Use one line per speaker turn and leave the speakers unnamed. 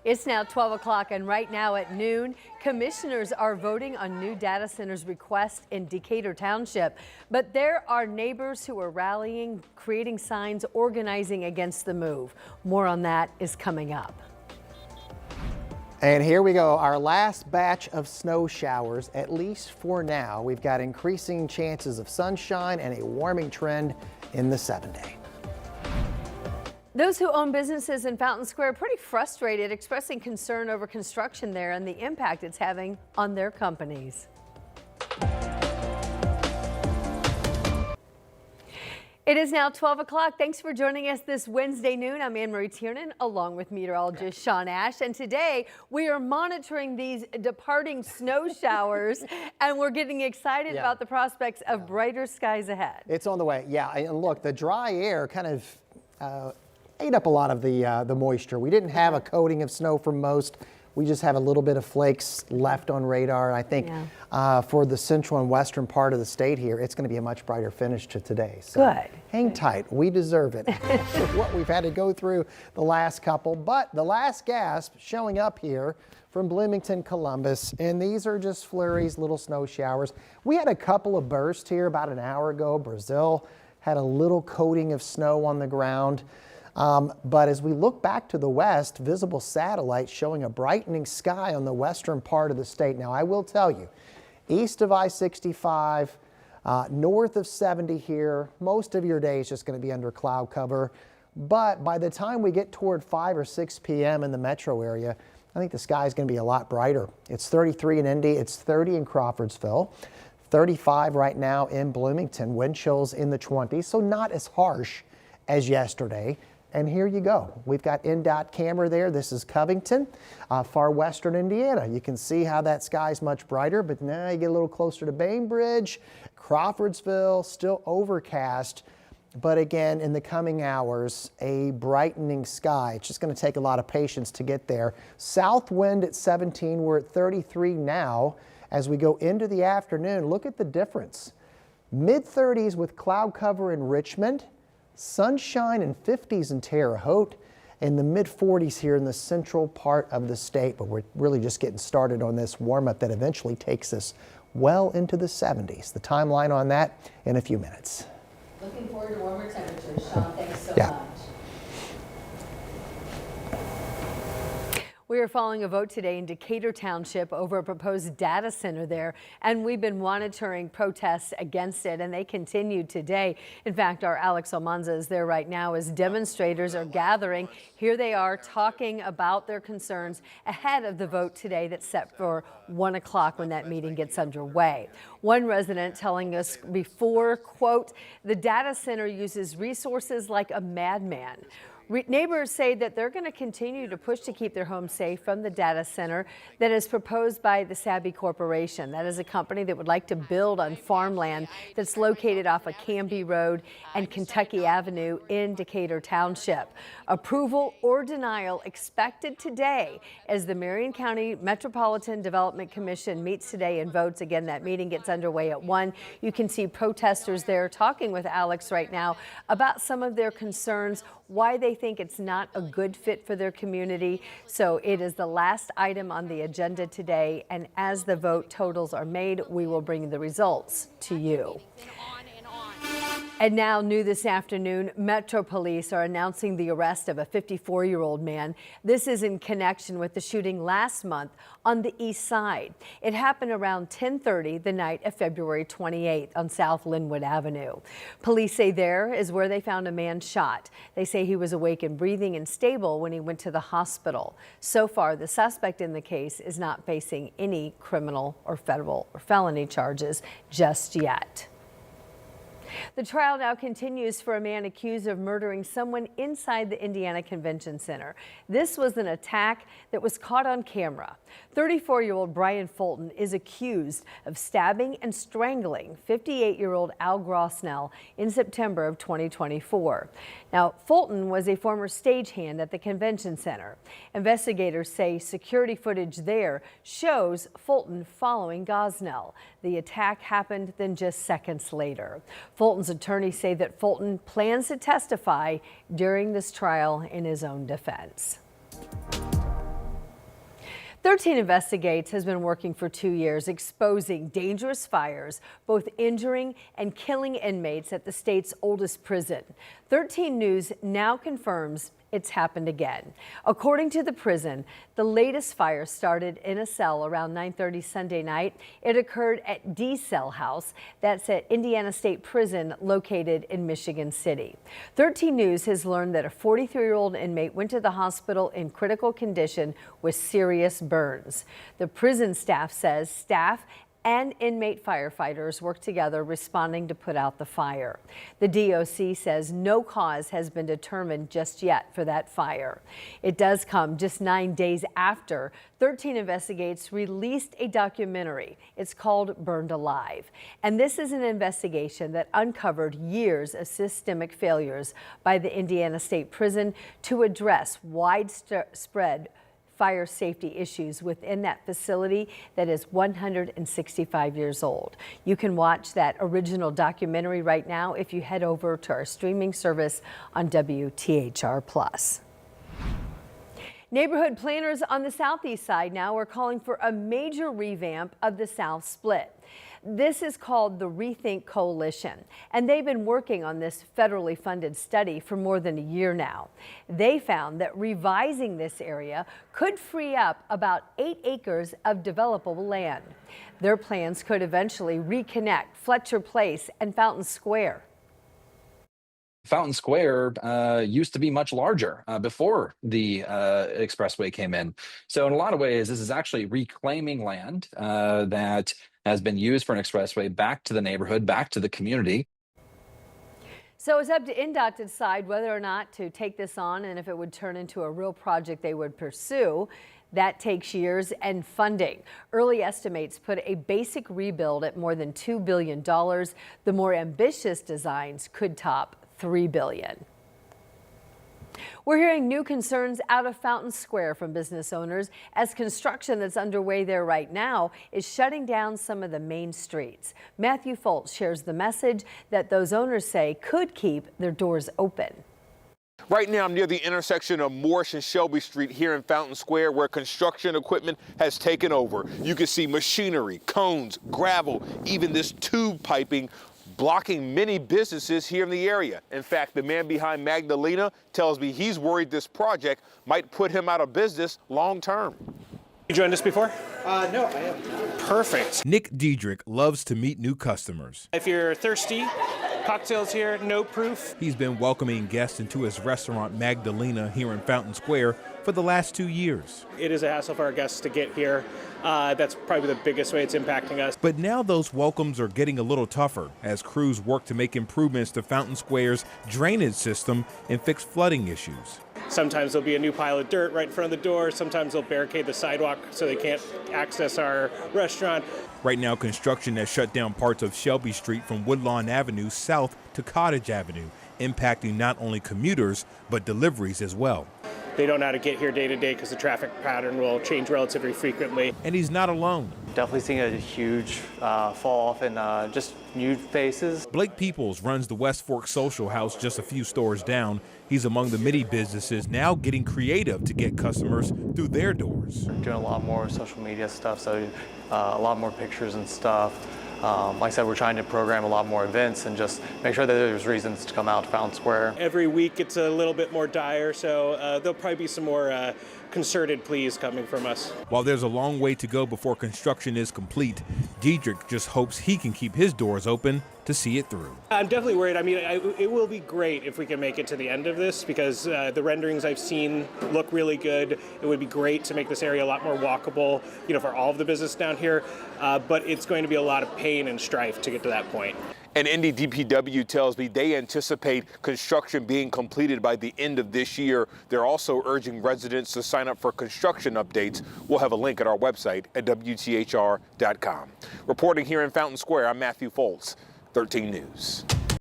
It's now 12 o'clock, and right now at noon, commissioners are voting on new data centers request in Decatur Township. But there are neighbors who are rallying, creating signs, organizing against the move. More on that is coming up.
And here we go, our last batch of snow showers, at least for now. We've got increasing chances of sunshine and a warming trend in the 7-day.
Those who own businesses in Fountain Square are pretty frustrated, expressing concern over construction there and the impact it's having on their companies. It is now 12 o'clock. Thanks for joining us this Wednesday noon. I'm Anne-Marie Tiernan, along with meteorologist Sean Ash. And today we are monitoring these departing snow showers, and we're getting excited about the prospects of brighter skies ahead.
It's on the way, yeah. And look, the dry air kind of ate up a lot of the moisture. We didn't have a coating of snow for most. We just have a little bit of flakes left on radar. I think for the central and western part of the state here, it's going to be a much brighter finish to today. So
good.
Hang tight. We deserve it. What we've had to go through the last couple, but the last gasp showing up here from Bloomington, Columbus, and these are just flurries, little snow showers. We had a couple of bursts here about an hour ago. Brazil had a little coating of snow on the ground. But as we look back to the west, visible satellites showing a brightening sky on the western part of the state. Now, I will tell you, east of I-65, north of 70 here, most of your day is just going to be under cloud cover. But by the time we get toward 5 or 6 p.m. in the metro area, I think the sky is going to be a lot brighter. It's 33 in Indy, it's 30 in Crawfordsville, 35 right now in Bloomington, wind chills in the 20s, so not as harsh as yesterday. And here you go. We've got NDOT camera there. This is Covington, far western Indiana. You can see how that sky's much brighter, but now you get a little closer to Bainbridge, Crawfordsville, still overcast. But again, in the coming hours, a brightening sky. It's just going to take a lot of patience to get there. South wind at 17. We're at 33 now. As we go into the afternoon, look at the difference. Mid-30s with cloud cover in Richmond. Sunshine and 50s in Terre Haute, and the mid-40s here in the central part of the state. But we're really just getting started on this warm-up that eventually takes us well into the 70s. The timeline on that in a few minutes.
Looking forward to warmer temperatures. Sean, thanks so much. We are following a vote today in Decatur Township over a proposed data center there, and we've been monitoring protests against it, and they continue today. In fact, our Alex Almanza is there right now as demonstrators are gathering. Here they are talking about their concerns ahead of the vote today that's set for 1 o'clock when that meeting gets underway. One resident telling us before, quote, "The data center uses resources like a madman." Neighbors say that they're going to continue to push to keep their homes safe from the data center that is proposed by the Sabby Corporation. That is a company that would like to build on farmland that's located off of Canby Road and Kentucky Avenue in Decatur Township. Approval or denial expected today as the Marion County Metropolitan Development Commission meets today and votes. Again, that meeting gets underway at 1. You can see protesters there talking with Alex right now about some of their concerns, why they think it's not a good fit for their community. So it is the last item on the agenda today, and as the vote totals are made, we will bring the results to you. And now, new this afternoon, Metro Police are announcing the arrest of a 54-year-old man. This is in connection with the shooting last month on the east side. It happened around 10:30 the night of February 28th on South Linwood Avenue. Police say there is where they found a man shot. They say he was awake and breathing and stable when he went to the hospital. So far, the suspect in the case is not facing any criminal or federal or felony charges just yet. The trial now continues for a man accused of murdering someone inside the Indiana Convention Center. This was an attack that was caught on camera. 34-year-old Brian Fulton is accused of stabbing and strangling 58-year-old Al Grosnell in September of 2024. Now, Fulton was a former stagehand at the convention center. Investigators say security footage there shows Fulton following Grosnell. The attack happened then just seconds later. Fulton's attorneys say that Fulton plans to testify during this trial in his own defense. 13 Investigates has been working for 2 years, exposing dangerous fires, both injuring and killing inmates at the state's oldest prison. 13 News now confirms it's happened again. According to the prison, the latest fire started in a cell around 9:30 Sunday night. It occurred at D Cell House, that's at Indiana State Prison located in Michigan City. 13 News has learned that a 43-year-old inmate went to the hospital in critical condition with serious burns. The prison staff says staff and inmate firefighters work together responding to put out the fire. The DOC says no cause has been determined just yet for that fire. It does come just 9 days after 13 Investigates released a documentary. It's called Burned Alive. And this is an investigation that uncovered years of systemic failures by the Indiana State Prison to address widespread fire safety issues within that facility that is 165 years old. You can watch that original documentary right now if you head over to our streaming service on WTHR+. Neighborhood planners on the southeast side now are calling for a major revamp of the South Split. This is called the Rethink Coalition, and they've been working on this federally funded study for more than a year now. They found that revising this area could free up about 8 acres of developable land. Their plans could eventually reconnect Fletcher Place and Fountain Square.
Fountain Square used to be much larger before the expressway came in. So in a lot of ways, this is actually reclaiming land that has been used for an expressway back to the neighborhood, back to the community.
So it's up to INDOT to decide whether or not to take this on and if it would turn into a real project they would pursue. That takes years and funding. Early estimates put a basic rebuild at more than $2 billion. The more ambitious designs could top $3 billion. We're hearing new concerns out of Fountain Square from business owners as construction that's underway there right now is shutting down some of the main streets. Matthew Fulton shares the message that those owners say could keep their doors open.
Right now, I'm near the intersection of Morris and Shelby Street here in Fountain Square, where construction equipment has taken over. You can see machinery, cones, gravel, even this tube piping blocking many businesses here in the area. In fact, the man behind Magdalena tells me he's worried this project might put him out of business long term.
You joined us before?
No, I haven't.
Perfect.
Nick Diedrich loves to meet new customers.
If you're thirsty, cocktails here, no proof.
He's been welcoming guests into his restaurant Magdalena here in Fountain Square for the last 2 years.
It is a hassle for our guests to get here. That's probably the biggest way it's impacting us.
But now those welcomes are getting a little tougher as crews work to make improvements to Fountain Square's drainage system and fix flooding issues.
Sometimes there'll be a new pile of dirt right in front of the door. Sometimes they'll barricade the sidewalk so they can't access our restaurant.
Right now, construction has shut down parts of Shelby Street from Woodlawn Avenue south to Cottage Avenue, impacting not only commuters, but deliveries as well.
They don't know how to get here day to day because the traffic pattern will change relatively frequently.
And he's not alone.
Definitely seeing a huge fall off in just new faces.
Blake Peoples runs the West Fork Social House just a few stores down. He's among the many businesses now getting creative to get customers through their doors.
Doing a lot more social media stuff, so a lot more pictures and stuff. Like I said, we're trying to program a lot more events and just make sure that there's reasons to come out to Fountain Square.
Every week it's a little bit more dire, so there'll probably be some more concerted pleas coming from us.
While there's a long way to go before construction is complete, Diedrich just hopes he can keep his doors open to see it through.
I'm definitely worried. I mean, it will be great if we can make it to the end of this because the renderings I've seen look really good. It would be great to make this area a lot more walkable, for all of the business down here. But it's going to be a lot of pain and strife to get to that point.
And Indy DPW tells me they anticipate construction being completed by the end of this year. They're also urging residents to sign up for construction updates. We'll have a link at our website at WTHR.com. Reporting here in Fountain Square, I'm Matthew Foltz, 13 News.